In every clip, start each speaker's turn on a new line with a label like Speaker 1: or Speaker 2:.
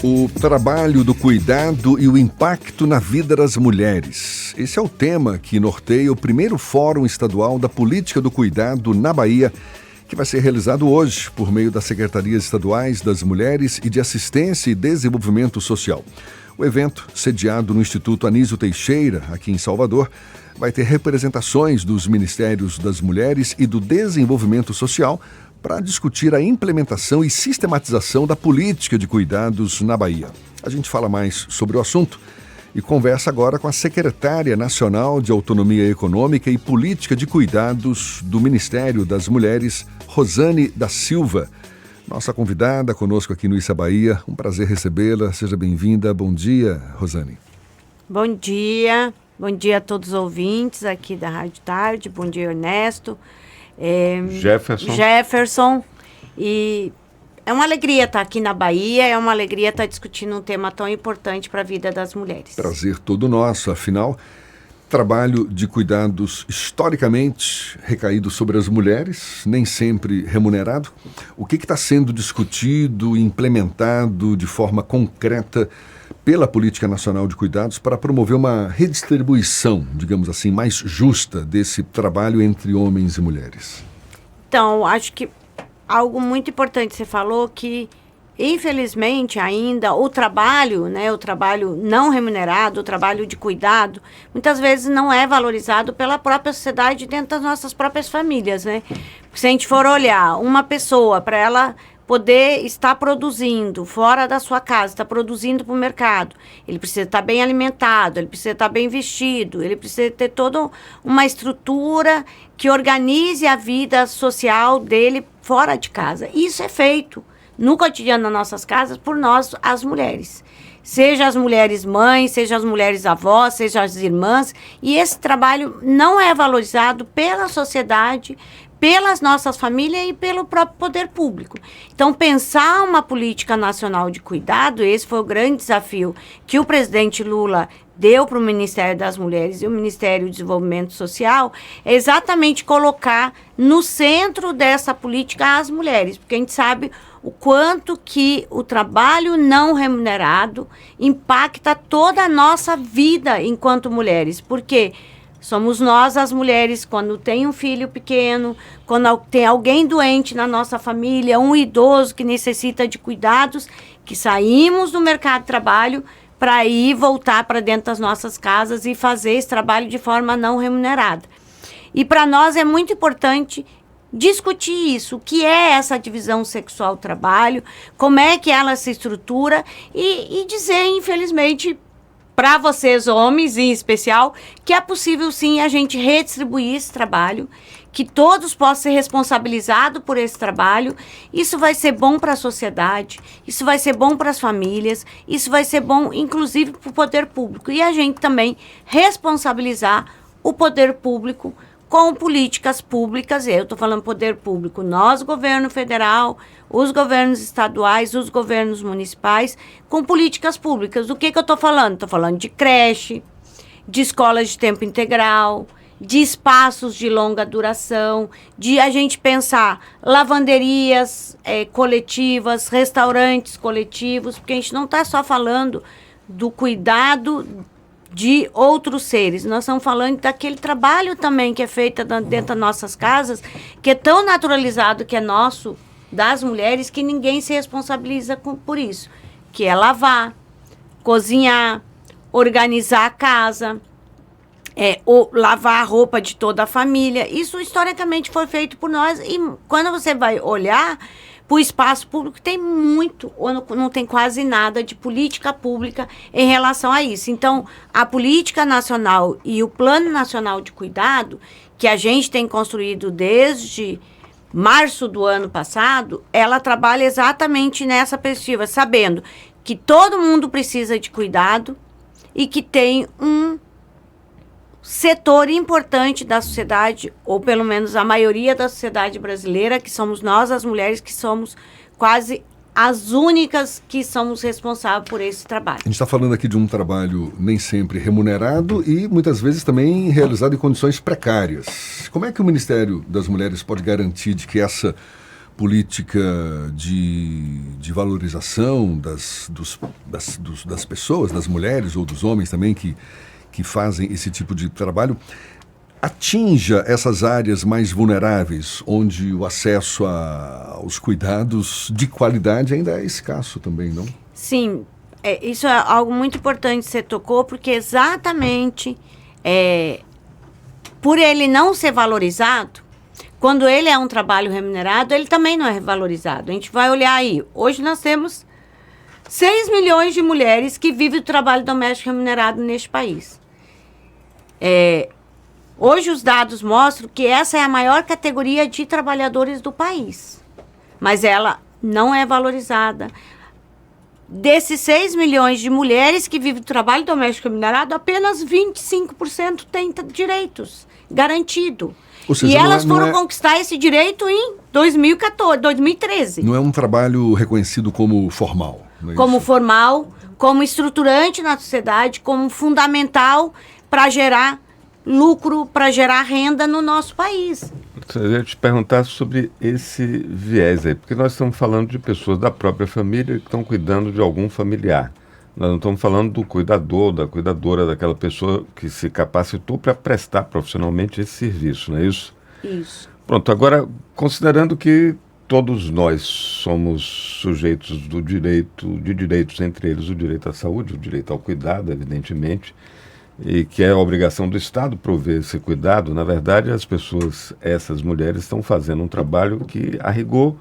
Speaker 1: O trabalho do cuidado e o impacto na vida das mulheres. Esse é o tema que norteia o primeiro Fórum Estadual da Política do Cuidado na Bahia, que vai ser realizado hoje por meio das Secretarias Estaduais das Mulheres e de Assistência e Desenvolvimento Social. O evento, sediado no Instituto Anísio Teixeira, aqui em Salvador, vai ter representações dos Ministérios das Mulheres e do Desenvolvimento Social para discutir a implementação e sistematização da política de cuidados na Bahia. A gente fala mais sobre o assunto e conversa agora com a secretária nacional de Autonomia Econômica e Política de Cuidados do Ministério das Mulheres, Rosane da Silva. Nossa convidada conosco aqui no Issa Bahia. Um prazer recebê-la. Seja bem-vinda. Bom dia, Rosane.
Speaker 2: Bom dia. Bom dia a todos os ouvintes aqui da Rádio Tarde. Bom dia, Ernesto. Jefferson. E é uma alegria estar aqui na Bahia, é uma alegria estar discutindo um tema tão importante para a vida das mulheres.
Speaker 1: Prazer todo nosso, afinal, trabalho de cuidados historicamente recaído sobre as mulheres, nem sempre remunerado. O que está sendo discutido e implementado de forma concreta pela Política Nacional de Cuidados para promover uma redistribuição, digamos assim, mais justa desse trabalho entre homens e mulheres?
Speaker 2: Então, acho que algo muito importante você falou que, infelizmente, ainda o trabalho não remunerado, o trabalho de cuidado, muitas vezes não é valorizado pela própria sociedade dentro das nossas próprias famílias, né? Se a gente for olhar uma pessoa para ela poder estar produzindo fora da sua casa, estar produzindo para o mercado, ele precisa estar bem alimentado, ele precisa estar bem vestido, ele precisa ter toda uma estrutura que organize a vida social dele fora de casa. Isso é feito no cotidiano das nossas casas por nós, as mulheres. Seja as mulheres mães, seja as mulheres avós, seja as irmãs. E esse trabalho não é valorizado pela sociedade, pelas nossas famílias e pelo próprio poder público. Então, pensar uma política nacional de cuidado, esse foi o grande desafio que o presidente Lula deu para o Ministério das Mulheres e o Ministério do Desenvolvimento Social, é exatamente colocar no centro dessa política as mulheres, porque a gente sabe o quanto que o trabalho não remunerado impacta toda a nossa vida enquanto mulheres, porque somos nós, as mulheres, quando tem um filho pequeno, quando tem alguém doente na nossa família, um idoso que necessita de cuidados, que saímos do mercado de trabalho para ir voltar para dentro das nossas casas e fazer esse trabalho de forma não remunerada. E para nós é muito importante discutir isso, o que é essa divisão sexual do trabalho, como é que ela se estrutura e dizer, infelizmente, para vocês, homens em especial, que é possível sim a gente redistribuir esse trabalho, que todos possam ser responsabilizados por esse trabalho. Isso vai ser bom para a sociedade, isso vai ser bom para as famílias, isso vai ser bom, inclusive, para o poder público. E a gente também responsabilizar o poder público com políticas públicas. Eu estou falando poder público, nós, governo federal, os governos estaduais, os governos municipais, com políticas públicas. Do que eu estou falando? Estou falando de creche, de escolas de tempo integral, de espaços de longa duração, de a gente pensar lavanderias coletivas, restaurantes coletivos, porque a gente não está só falando do cuidado de outros seres, nós estamos falando daquele trabalho também que é feito dentro das nossas casas, que é tão naturalizado que é nosso, das mulheres, que ninguém se responsabiliza por isso, que é lavar, cozinhar, organizar a casa, lavar a roupa de toda a família. Isso historicamente foi feito por nós, e quando você vai olhar para o espaço público, tem muito, ou não tem quase nada de política pública em relação a isso. Então, a política nacional e o Plano Nacional de Cuidado, que a gente tem construído desde março do ano passado, ela trabalha exatamente nessa perspectiva, sabendo que todo mundo precisa de cuidado e que tem um setor importante da sociedade, ou pelo menos a maioria da sociedade brasileira, que somos nós, as mulheres, que somos quase as únicas que somos responsáveis por esse trabalho.
Speaker 1: A gente está falando aqui de um trabalho nem sempre remunerado e muitas vezes também realizado em condições precárias. Como é que o Ministério das Mulheres pode garantir de que essa política de valorização das pessoas, das mulheres ou dos homens também que fazem esse tipo de trabalho, atinja essas áreas mais vulneráveis, onde o acesso aos cuidados de qualidade ainda é escasso também, não?
Speaker 2: Sim, isso é algo muito importante que você tocou, porque exatamente por ele não ser valorizado, quando ele é um trabalho remunerado, ele também não é valorizado. A gente vai olhar aí, hoje nós temos 6 milhões de mulheres que vivem do trabalho doméstico remunerado neste país. Hoje os dados mostram que essa é a maior categoria de trabalhadores do país, mas ela não é valorizada. Desses 6 milhões de mulheres que vivem do trabalho doméstico remunerado, apenas 25% têm direitos garantidos.
Speaker 1: Ou seja,
Speaker 2: e elas foram conquistar esse direito em 2013.
Speaker 1: Não é um trabalho reconhecido como formal. Não é
Speaker 2: como
Speaker 1: isso?
Speaker 2: Formal, como estruturante na sociedade, como fundamental para gerar lucro, para gerar renda no nosso país.
Speaker 3: Eu ia te perguntar sobre esse viés aí, porque nós estamos falando de pessoas da própria família que estão cuidando de algum familiar. Nós não estamos falando do cuidador, da cuidadora, daquela pessoa que se capacitou para prestar profissionalmente esse serviço, não é isso?
Speaker 2: Isso.
Speaker 3: Pronto, agora, considerando que todos nós somos sujeitos de direitos, entre eles o direito à saúde, o direito ao cuidado, evidentemente, e que é a obrigação do Estado prover esse cuidado, na verdade, as pessoas, essas mulheres, estão fazendo um trabalho que, a rigor,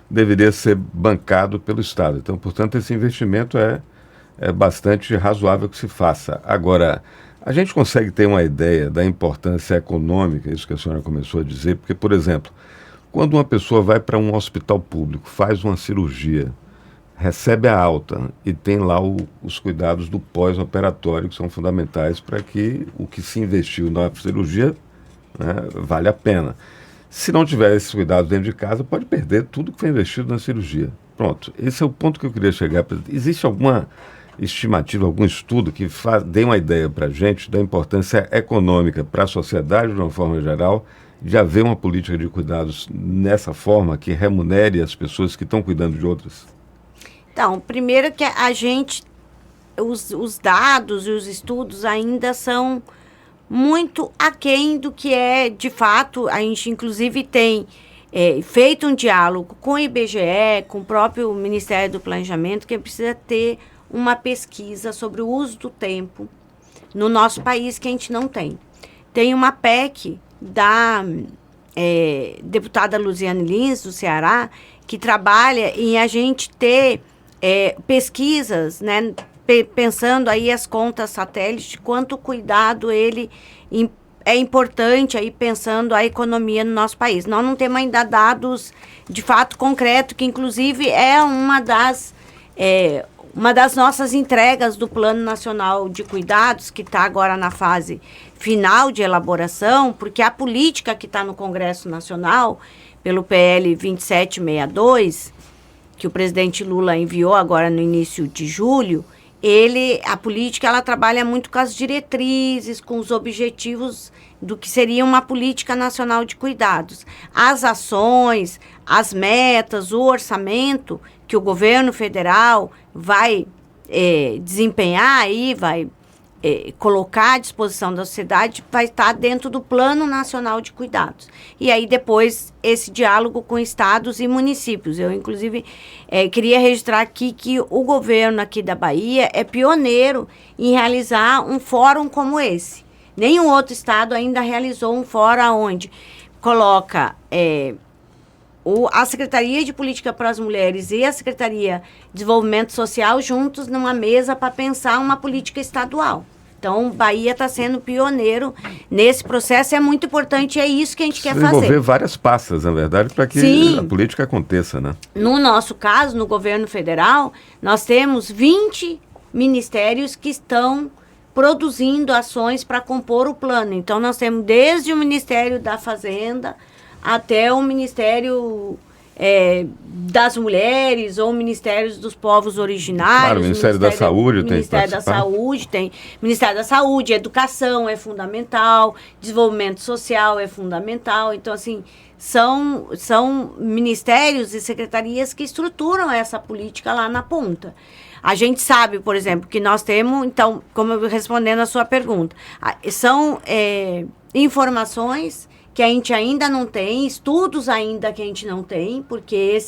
Speaker 3: deveria ser bancado pelo Estado. Então, portanto, esse investimento é bastante razoável que se faça. Agora, a gente consegue ter uma ideia da importância econômica, isso que a senhora começou a dizer, porque, por exemplo, quando uma pessoa vai para um hospital público, faz uma cirurgia, recebe a alta e tem lá os cuidados do pós-operatório, que são fundamentais para que o que se investiu na cirurgia, né, vale a pena. Se não tiver esses cuidados dentro de casa, pode perder tudo que foi investido na cirurgia. Pronto, esse é o ponto que eu queria chegar. Existe alguma estimativa, algum estudo que dê uma ideia para a gente da importância econômica para a sociedade, de uma forma geral, de haver uma política de cuidados nessa forma, que remunere as pessoas que estão cuidando de outras?
Speaker 2: Então, primeiro que a gente, os dados e os estudos ainda são muito aquém do que é, de fato. A gente, inclusive, tem feito um diálogo com o IBGE, com o próprio Ministério do Planejamento, que precisa ter uma pesquisa sobre o uso do tempo no nosso país, que a gente não tem. Tem uma PEC da deputada Luziane Lins, do Ceará, que trabalha em a gente ter pesquisas, né, pensando aí as contas satélites, quanto cuidado ele é importante aí pensando a economia no nosso país. Nós não temos ainda dados de fato concreto, que inclusive é uma das nossas entregas do Plano Nacional de Cuidados, que está agora na fase final de elaboração, porque a política que está no Congresso Nacional, pelo PL 2762, que o presidente Lula enviou agora no início de julho, a política ela trabalha muito com as diretrizes, com os objetivos do que seria uma política nacional de cuidados. As ações, as metas, o orçamento que o governo federal vai desempenhar aí, vai colocar à disposição da sociedade, vai estar dentro do Plano Nacional de Cuidados. E aí depois esse diálogo com estados e municípios. Eu, inclusive, queria registrar aqui que o governo aqui da Bahia é pioneiro em realizar um fórum como esse. Nenhum outro estado ainda realizou um fórum onde coloca a Secretaria de Política para as Mulheres e a Secretaria de Desenvolvimento Social juntos numa mesa para pensar uma política estadual. Então, Bahia está sendo pioneiro nesse processo, é muito importante, é isso que a gente quer fazer.
Speaker 3: Desenvolver várias pastas, na verdade, para que
Speaker 2: Sim.
Speaker 3: a política aconteça, né?
Speaker 2: No nosso caso, no governo federal, nós temos 20 ministérios que estão produzindo ações para compor o plano. Então, nós temos desde o Ministério da Fazenda até o Ministério das Mulheres ou Ministérios dos Povos Originários.
Speaker 3: Claro, o Ministério da Saúde tem que
Speaker 2: Ministério da Saúde tem. Ministério da Saúde, Educação é fundamental, Desenvolvimento Social é fundamental. Então, assim, são ministérios e secretarias que estruturam essa política lá na ponta. A gente sabe, por exemplo, que nós temos, então, como eu respondendo a sua pergunta, são informações que a gente ainda não tem, estudos ainda que a gente não tem, porque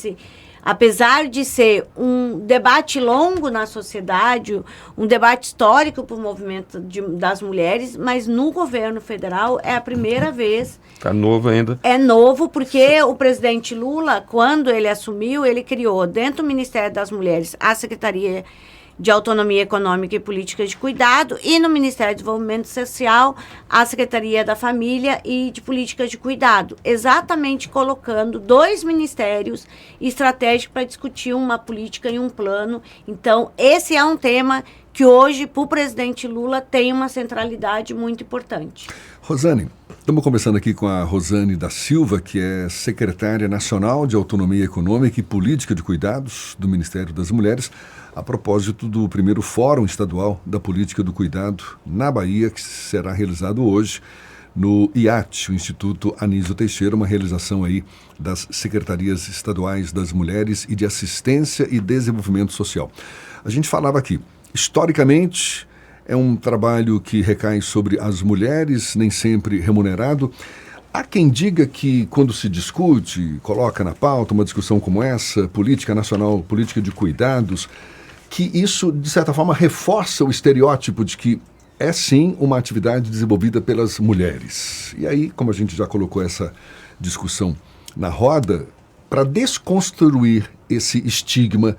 Speaker 2: apesar de ser um debate longo na sociedade, um debate histórico para o movimento das mulheres, mas no governo federal é a primeira vez.
Speaker 3: Está novo ainda.
Speaker 2: É novo porque o presidente Lula, quando ele assumiu, ele criou dentro do Ministério das Mulheres a Secretaria de Autonomia Econômica e Política de Cuidado e no Ministério do Desenvolvimento Social a Secretaria da Família e de Política de Cuidado, exatamente colocando 2 ministérios estratégicos para discutir uma política e um plano. Então, esse é um tema que hoje, para o presidente Lula, tem uma centralidade muito importante.
Speaker 1: Rosane, estamos conversando aqui com a Rosane da Silva, que é secretária nacional de Autonomia Econômica e Política de Cuidados do Ministério das Mulheres, a propósito do primeiro Fórum Estadual da Política do Cuidado na Bahia, que será realizado hoje no IAT, o Instituto Anísio Teixeira, uma realização aí das Secretarias Estaduais das Mulheres e de Assistência e Desenvolvimento Social. A gente falava aqui, historicamente, é um trabalho que recai sobre as mulheres, nem sempre remunerado. Há quem diga que quando se discute, coloca na pauta uma discussão como essa, política nacional, política de cuidados, que isso, de certa forma, reforça o estereótipo de que é sim uma atividade desenvolvida pelas mulheres. E aí, como a gente já colocou essa discussão na roda, para desconstruir esse estigma,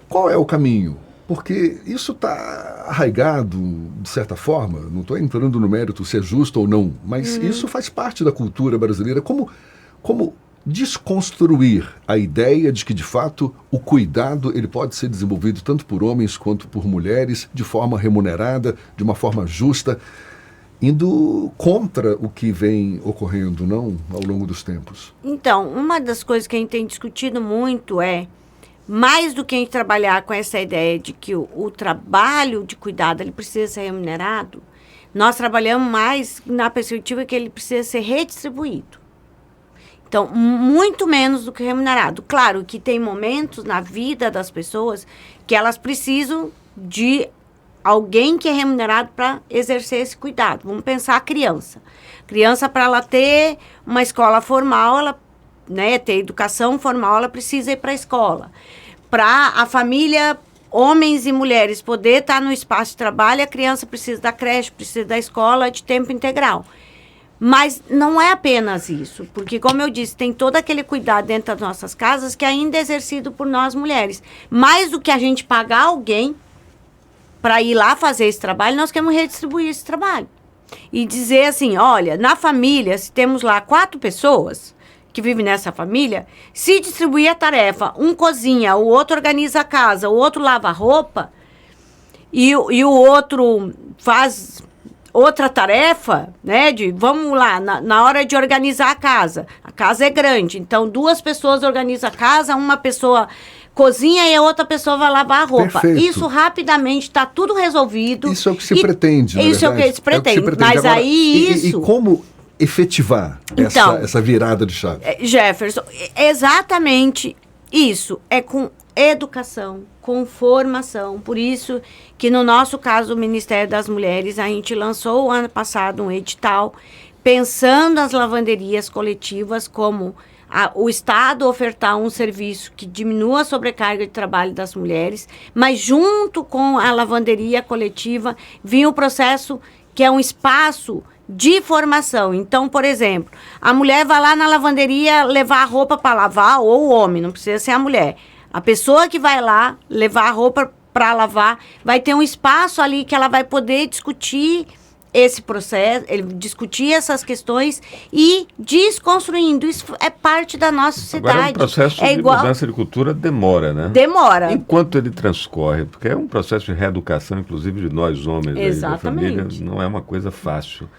Speaker 1: qual é o caminho? Porque isso está arraigado, de certa forma, não estou entrando no mérito se é justo ou não, mas isso faz parte da cultura brasileira. Como desconstruir a ideia de que, de fato, o cuidado ele pode ser desenvolvido tanto por homens quanto por mulheres, de forma remunerada, de uma forma justa, indo contra o que vem ocorrendo, não, ao longo dos tempos? Então,
Speaker 2: uma das coisas que a gente tem discutido muito mais do que a gente trabalhar com essa ideia de que o trabalho de cuidado ele precisa ser remunerado, nós trabalhamos mais na perspectiva que ele precisa ser redistribuído. Então, muito menos do que remunerado. Claro que tem momentos na vida das pessoas que elas precisam de alguém que é remunerado para exercer esse cuidado. Vamos pensar a criança. Criança, para ela ter uma escola formal, ter educação formal, ela precisa ir para a escola. Para a família, homens e mulheres, poder estar no espaço de trabalho, a criança precisa da creche, precisa da escola de tempo integral. Mas não é apenas isso, porque, como eu disse, tem todo aquele cuidado dentro das nossas casas que ainda é exercido por nós mulheres. Mais do que a gente pagar alguém para ir lá fazer esse trabalho, nós queremos redistribuir esse trabalho. E dizer assim, olha, na família, se temos lá 4 pessoas que vivem nessa família, se distribuir a tarefa, um cozinha, o outro organiza a casa, o outro lava a roupa, e o outro faz outra tarefa, vamos lá, na hora de organizar a casa é grande, então 2 pessoas organizam a casa, uma pessoa cozinha e a outra pessoa vai lavar a roupa.
Speaker 1: Perfeito.
Speaker 2: Isso rapidamente está tudo resolvido.
Speaker 1: Isso é o que se pretende, na
Speaker 2: Isso
Speaker 1: verdade.
Speaker 2: é o que se pretende. Mas
Speaker 1: agora,
Speaker 2: aí
Speaker 1: E como efetivar essa virada de chave?
Speaker 2: Jefferson, exatamente isso. É com educação, com formação. Por isso que, no nosso caso, o Ministério das Mulheres, a gente lançou o ano passado um edital pensando as lavanderias coletivas como o Estado ofertar um serviço que diminua a sobrecarga de trabalho das mulheres, mas junto com a lavanderia coletiva vinha o processo que é um espaço de formação. Então, por exemplo, a mulher vai lá na lavanderia levar a roupa para lavar, ou o homem, não precisa ser a mulher. A pessoa que vai lá levar a roupa para lavar vai ter um espaço ali que ela vai poder discutir esse processo, discutir essas questões e desconstruindo. Isso é parte da nossa sociedade.
Speaker 3: Agora, o processo de mudança de cultura demora, né?
Speaker 2: Demora.
Speaker 3: Enquanto ele transcorre, porque é um processo de reeducação, inclusive de nós homens aí, da família, não é uma coisa fácil.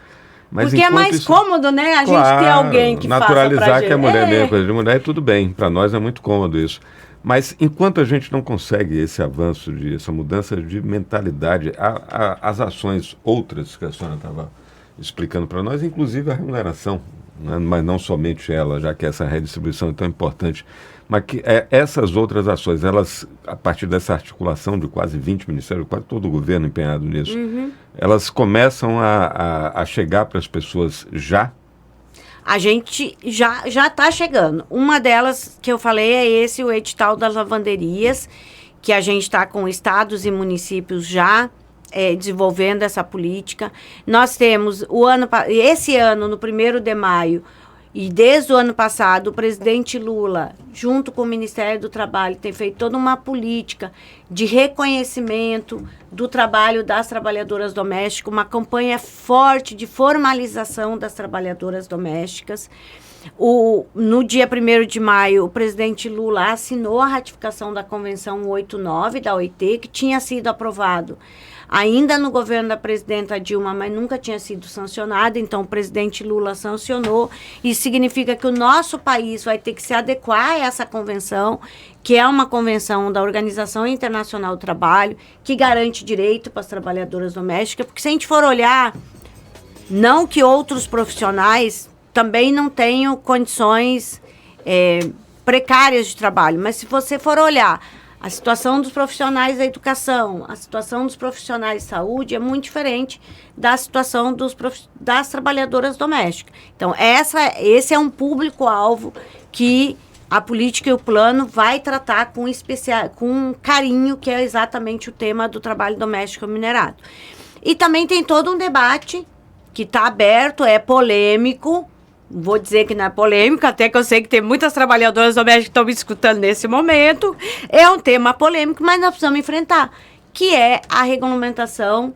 Speaker 3: Mas
Speaker 2: porque é mais cômodo, né? A gente ter alguém que faça pra gente.
Speaker 3: Naturalizar que a mulher é coisa de mulher, tudo bem. Para nós é muito cômodo isso. Mas enquanto a gente não consegue esse avanço, essa mudança de mentalidade, as ações outras que a senhora estava explicando para nós, inclusive a remuneração, né? Mas não somente ela, já que essa redistribuição é tão importante, mas que essas outras ações, elas, a partir dessa articulação de quase 20 ministérios, quase todo o governo empenhado nisso, elas começam a chegar para as pessoas já?
Speaker 2: A gente já está chegando. Uma delas que eu falei é o edital das lavanderias, que a gente está com estados e municípios já desenvolvendo essa política. Nós temos esse ano, no 1º de maio, e desde o ano passado, o presidente Lula, junto com o Ministério do Trabalho, tem feito toda uma política de reconhecimento do trabalho das trabalhadoras domésticas, uma campanha forte de formalização das trabalhadoras domésticas. No dia 1º de maio, o presidente Lula assinou a ratificação da Convenção 189 da OIT, que tinha sido aprovado ainda no governo da presidenta Dilma, mas nunca tinha sido sancionado. Então, o presidente Lula sancionou. Isso significa que o nosso país vai ter que se adequar a essa convenção, que é uma convenção da Organização Internacional do Trabalho, que garante direito para as trabalhadoras domésticas. Porque se a gente for olhar, não que outros profissionais também não tenham condições precárias de trabalho, mas se você for olhar a situação dos profissionais da educação, a situação dos profissionais de saúde é muito diferente da situação das trabalhadoras domésticas. Então, esse é um público-alvo que a política e o plano vai tratar com carinho, que é exatamente o tema do trabalho doméstico remunerado. E também tem todo um debate que está aberto, é polêmico. Vou dizer que não é polêmico, até que eu sei que tem muitas trabalhadoras domésticas que estão me escutando nesse momento. É um tema polêmico, mas nós precisamos enfrentar, que é a regulamentação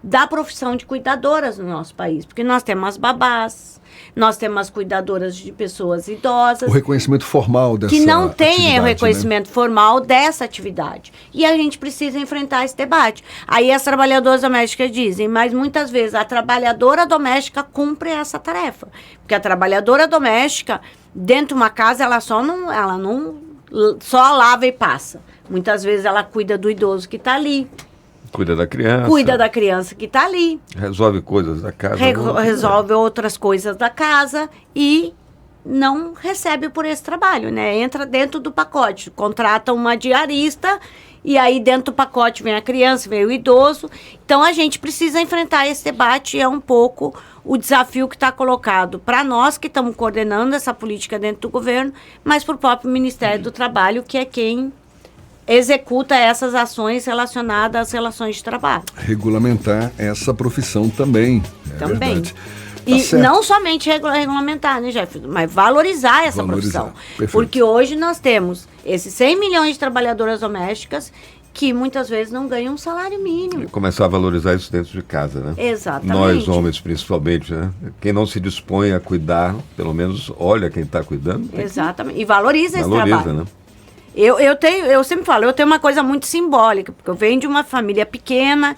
Speaker 2: da profissão de cuidadoras no nosso país. Porque nós temos as babás, nós temos as cuidadoras de pessoas idosas.
Speaker 1: O reconhecimento formal dessa
Speaker 2: atividade. Que não tem o reconhecimento,
Speaker 1: né,
Speaker 2: formal dessa atividade. E a gente precisa enfrentar esse debate. Aí as trabalhadoras domésticas dizem, mas muitas vezes a trabalhadora doméstica cumpre essa tarefa. Porque a trabalhadora doméstica, dentro de uma casa, ela não só lava e passa. Muitas vezes ela cuida do idoso que está ali.
Speaker 3: Cuida da criança.
Speaker 2: Cuida da criança que está ali.
Speaker 3: Resolve coisas da casa.
Speaker 2: Resolve outras coisas da casa e não recebe por esse trabalho, né? Entra dentro do pacote. Contrata uma diarista e aí dentro do pacote vem a criança, vem o idoso. Então a gente precisa enfrentar esse debate e é um pouco o desafio que está colocado para nós que estamos coordenando essa política dentro do governo, mas para o próprio Ministério do Trabalho, que é quem executa essas ações relacionadas às relações de trabalho.
Speaker 1: Regulamentar essa profissão também.
Speaker 2: Também.
Speaker 1: Verdade.
Speaker 2: E
Speaker 1: certo.
Speaker 2: não somente regulamentar, né, Jeff? Mas valorizar essa profissão.
Speaker 1: Perfeito.
Speaker 2: Porque hoje nós temos esses 100 milhões de trabalhadoras domésticas que muitas vezes não ganham um salário mínimo.
Speaker 3: E começar a valorizar isso dentro de casa, né?
Speaker 2: Exatamente.
Speaker 3: Nós, homens, principalmente, né? Quem não se dispõe a cuidar, pelo menos olha quem está cuidando.
Speaker 2: Exatamente. E valoriza esse trabalho.
Speaker 3: Né?
Speaker 2: Eu sempre falo, eu tenho uma coisa muito simbólica, porque eu venho de uma família pequena,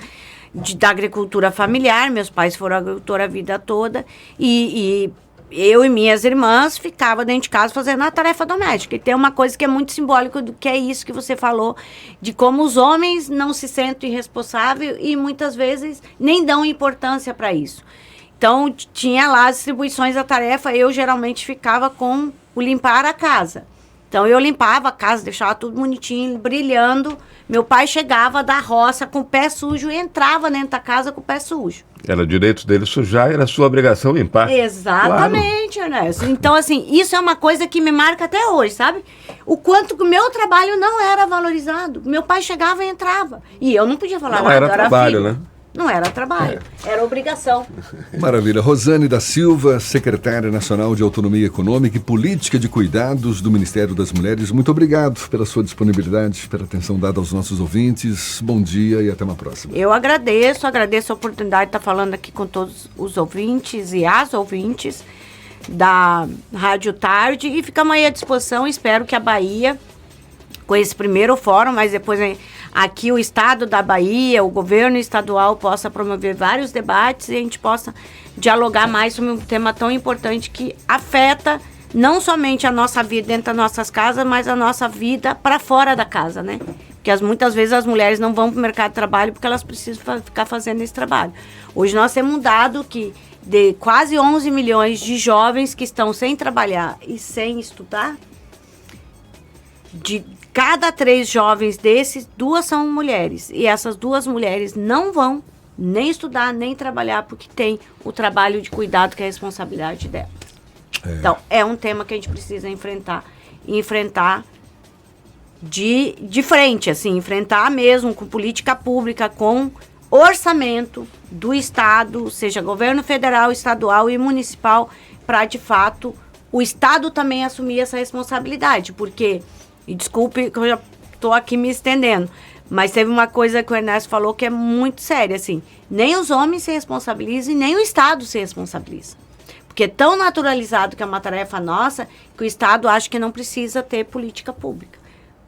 Speaker 2: da agricultura familiar, meus pais foram agricultores a vida toda, e eu e minhas irmãs ficavam dentro de casa fazendo a tarefa doméstica. E tem uma coisa que é muito simbólica, que é isso que você falou, de como os homens não se sentem responsáveis e muitas vezes nem dão importância para isso. Então, tinha lá as distribuições da tarefa, eu geralmente ficava com o limpar a casa. Então, eu limpava a casa, deixava tudo bonitinho, brilhando. Meu pai chegava da roça com o pé sujo e entrava dentro da casa com o pé sujo.
Speaker 3: Era direito dele sujar, era sua obrigação limpar.
Speaker 2: Exatamente, claro. Ernesto. Então, assim, isso é uma coisa que me marca até hoje, sabe? O quanto que o meu trabalho não era valorizado. Meu pai chegava e entrava. E eu não podia falar
Speaker 3: não
Speaker 2: nada.
Speaker 3: Era trabalho,
Speaker 2: filho.
Speaker 3: né?
Speaker 2: Não era trabalho, era obrigação.
Speaker 1: Maravilha. Rosane da Silva, secretária nacional de Autonomia Econômica e Política de Cuidados do Ministério das Mulheres, muito obrigado pela sua disponibilidade, pela atenção dada aos nossos ouvintes. Bom dia e até uma próxima.
Speaker 2: Eu agradeço a oportunidade de estar falando aqui com todos os ouvintes e as ouvintes da Rádio Tarde e ficamos aí à disposição. Espero que a Bahia, com esse primeiro fórum, mas depois aqui o Estado da Bahia, o governo estadual possa promover vários debates e a gente possa dialogar mais sobre um tema tão importante que afeta não somente a nossa vida dentro das nossas casas, mas a nossa vida para fora da casa, né? Porque muitas vezes as mulheres não vão para o mercado de trabalho porque elas precisam ficar fazendo esse trabalho. Hoje nós temos um dado que de quase 11 milhões de jovens que estão sem trabalhar e sem estudar, de cada 3 jovens desses, 2 são mulheres. E essas 2 mulheres não vão nem estudar, nem trabalhar, porque tem o trabalho de cuidado que é a responsabilidade delas. Então, é um tema que a gente precisa enfrentar de frente, assim, enfrentar mesmo com política pública, com orçamento do Estado, seja governo federal, estadual e municipal, para, de fato, o Estado também assumir essa responsabilidade, porque, e desculpe que eu já estou aqui me estendendo, mas teve uma coisa que o Ernesto falou que é muito séria, assim, nem os homens se responsabilizam e nem o Estado se responsabiliza. Porque é tão naturalizado que é uma tarefa nossa, que o Estado acha que não precisa ter política pública.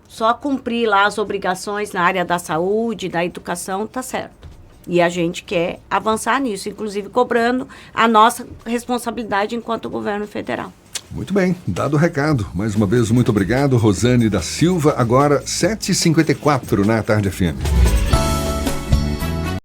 Speaker 2: Só cumprir lá as obrigações na área da saúde, da educação, tá certo. E a gente quer avançar nisso, inclusive cobrando a nossa responsabilidade enquanto governo federal.
Speaker 1: Muito bem, dado o recado. Mais uma vez, muito obrigado, Rosane da Silva. Agora, 7h54 na Tarde FM.